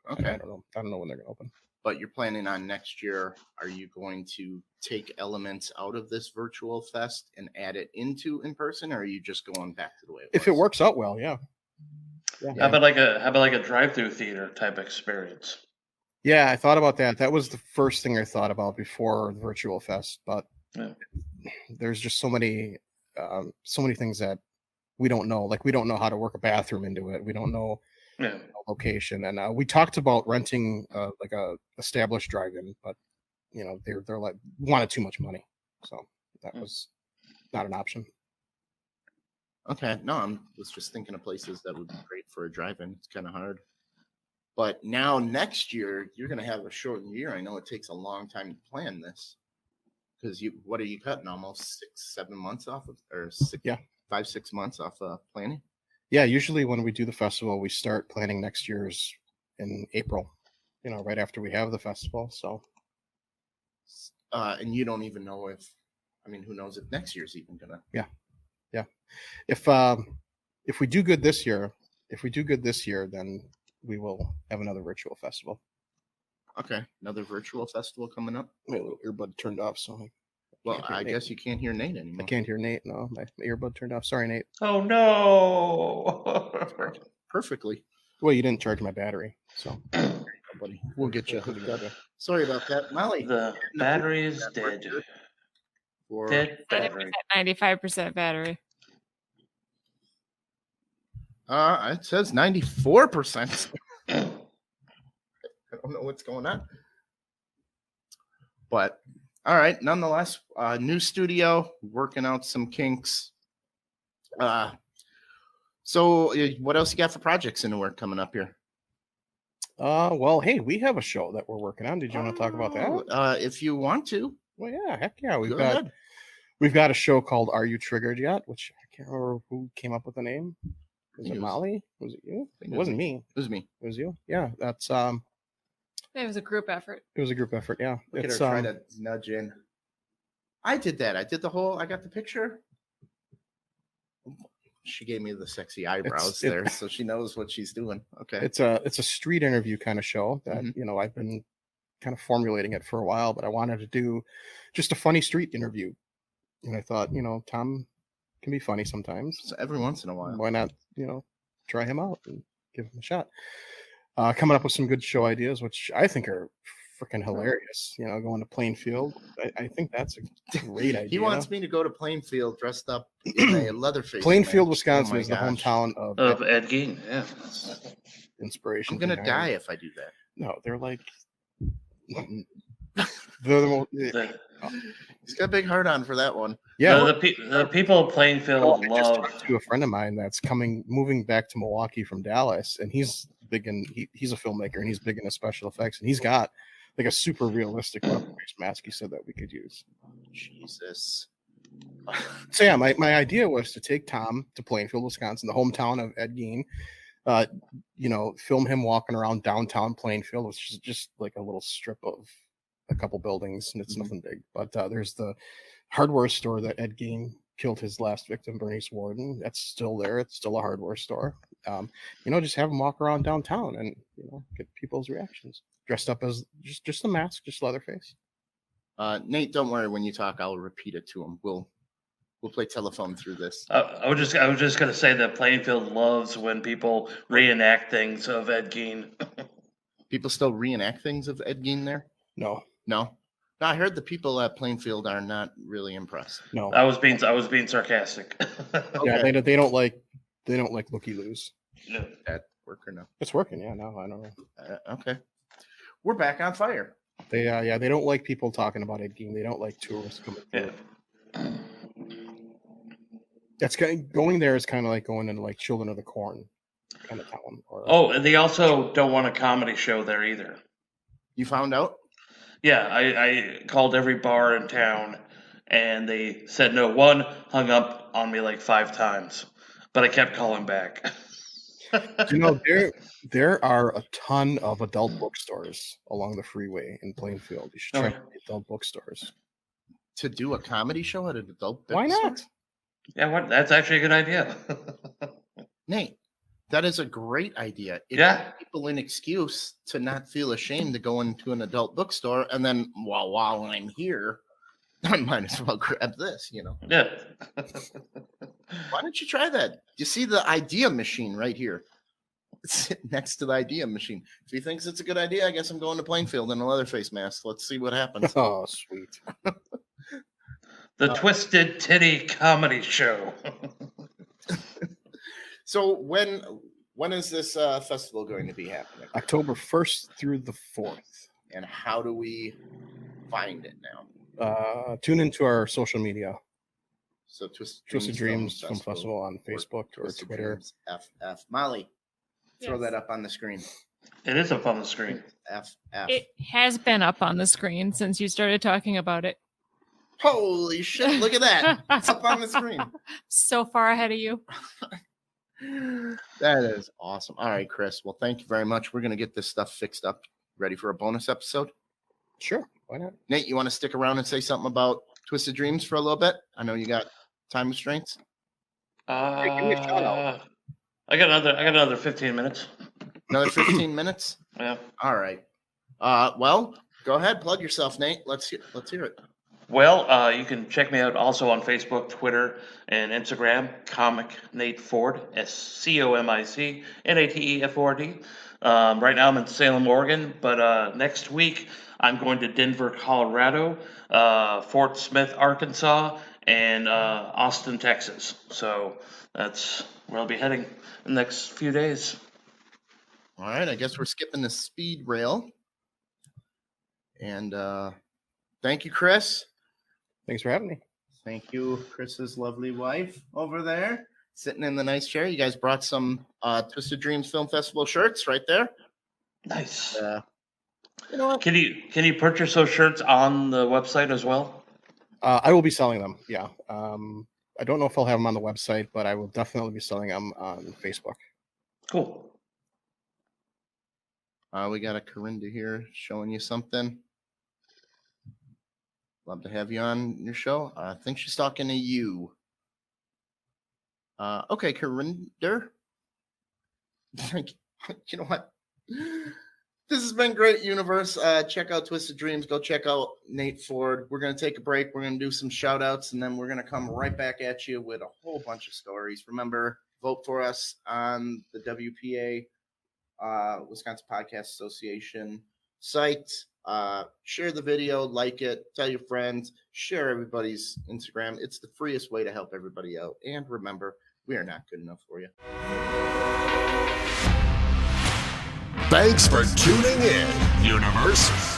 okay. I don't know when they're going to open. But you're planning on next year. Are you going to take elements out of this virtual fest and add it into in person, or are you just going back to the way it was? If it works out well, yeah. How about like a drive-through theater type experience? Yeah, I thought about that. That was the first thing I thought about before the virtual fest, but there's just so many things that we don't know. Like, we don't know how to work a bathroom into it. We don't know location, and we talked about renting like a established drive-in, but you know, they're like wanted too much money, so that was not an option. Okay, no, I was just thinking of places that would be great for a drive-in. It's kind of hard. But now next year, you're going to have a shortened year. I know it takes a long time to plan this. Because what are you cutting? Almost 6-7 months off of, or 5-6 months off of planning? Yeah, usually when we do the festival, we start planning next year's in April, you know, right after we have the festival. So, and you don't even know who knows if next year's even going to. Yeah. If we do good this year, then we will have another virtual festival. Okay, another virtual festival coming up. My little earbud turned off, so I guess you can't hear Nate anymore. I can't hear Nate. No, my earbud turned off. Sorry, Nate. Oh no! Perfectly. Well, you didn't charge my battery, so buddy, we'll get you hooked up. Sorry about that, Molly. The battery is dead. Dead battery. 95% battery. It says 94%. I don't know what's going on. But all right, nonetheless, new studio, working out some kinks. So what else you got for projects in the work coming up here? Well, hey, we have a show that we're working on. Did you want to talk about that? If you want to. Well, yeah, heck yeah. Go We've got a show called Are You Triggered Yet? Which I can't remember who came up with the name. Was it Molly? Was it you? It wasn't me. It was me. It was you? Yeah, that's It was a group effort. It was a group effort, yeah. Look at her trying to nudge in. I did that. I got the picture. She gave me the sexy eyebrows there, so she knows what she's doing. Okay. It's a street interview kind of show that, you know, I've been kind of formulating it for a while, but I wanted to do just a funny street interview. And I thought, you know, Tom can be funny sometimes. So every once in a while. Why not, you know, try him out and give him a shot. Coming up with some good show ideas, which I think are freaking hilarious. You know, going to Plainfield. I think that's a great idea. He wants me to go to Plainfield dressed up in a Leatherface. Plainfield, Wisconsin is the hometown of Ed Gein. Yeah. Inspiration. I'm gonna die if I do that. No, they're like they're the most. He's got a big heart on for that one. Yeah, the people of Plainfield I just love. talked to a friend of mine that's moving back to Milwaukee from Dallas, and he's big in he's a filmmaker and he's big into special effects, and he's got like a super realistic face mask he said that we could use. Jesus. So yeah, my idea was to take Tom to Plainfield, Wisconsin, the hometown of Ed Gein. You know, film him walking around downtown Plainfield, which is just like a little strip of a couple buildings, and it's nothing big. But there's the hardware store that Ed Gein killed his last victim, Bernice Warden. That's still there. It's still a hardware store. Just have him walk around downtown and get people's reactions. Dressed up as just a mask, just Leatherface. Nate, don't worry. When you talk, I'll repeat it to him. We'll play telephone through this. I was just gonna say that Plainfield loves when people reenact things of Ed Gein. People still reenact things of Ed Gein there? No. No, I heard the people at Plainfield are not really impressed. No. I was being sarcastic. Yeah, they don't like looky loos. Yeah. That work or no? It's working. Yeah, no, I don't know. Okay, we're back on fire. They don't like people talking about Ed Gein. They don't like tourists coming through. Yeah. That's going there is kind of like going into like Children of the Corn kind of town. And they also don't want a comedy show there either. You found out? Yeah, I called every bar in town, and they said no. One hung up on me like 5 times, but I kept calling back. There are a ton of adult bookstores along the freeway in Plainfield. You should check out the adult bookstores. To do a comedy show at an adult Why bookstore? not? Yeah, that's actually a good idea. Nate, that is a great idea. It Yeah. gives people an excuse to not feel ashamed to go into an adult bookstore, and then while I'm here, I might as well grab this, Yeah. Why don't you try that? You see the idea machine right here. It's sitting next to the idea machine. If he thinks it's a good idea, I guess I'm going to Plainfield in a Leatherface mask. Let's see what happens. Oh, sweet. The Twisted Titty Comedy Show. So when is this festival going to be happening? October 1st through the 4th. And how do we find it now? Tune into our social media. So Twisted Dreams Film Festival on Facebook or Twisted Twitter. Dreams FF. Molly, throw Yes. that up on the screen. It is up on the screen. FF. It has been up on the screen since you started talking about it. Holy shit, look at that. It's up on the screen. So far ahead of you. That is awesome. All right, Chris. Well, thank you very much. We're going to get this stuff fixed up. Ready for a bonus episode? Sure. Why not? Nate, you want to stick around and say something about Twisted Dreams for a little bit? I know you got time restraints. Hey, give me a shout out. I got another 15 minutes. Another 15 minutes? Yeah. All right. Well, go ahead. Plug yourself, Nate. Let's hear it. Well, you can check me out also on Facebook, Twitter, and Instagram, Comic Nate Ford, SCOMIC NATEFORD. Right now I'm in Salem, Oregon, but next week I'm going to Denver, Colorado, Fort Smith, Arkansas, and Austin, Texas. So that's where I'll be heading in the next few days. All right. I guess we're skipping the speed rail. And thank you, Chris. Thanks for having me. Thank you, Chris's lovely wife over there, sitting in the nice chair. You guys brought some Twisted Dreams Film Festival shirts right there. Nice. You know what? Can you purchase those shirts on the website as well? I will be selling them. Yeah. I don't know if I'll have them on the website, but I will definitely be selling them on Facebook. Cool. We got a Corinda here showing you something. Love to have you on your show. I think she's talking to you. Okay, Corinda. You know what? This has been great, universe. Check out Twisted Dreams. Go check out Nate Ford. We're going to take a break. We're going to do some shout outs, and then we're going to come right back at you with a whole bunch of stories. Remember, vote for us on the WPA, Wisconsin Podcast Association site. Share the video, like it, tell your friends, share everybody's Instagram. It's the freest way to help everybody out. And remember, we are not good enough for you. Thanks for tuning in, universe.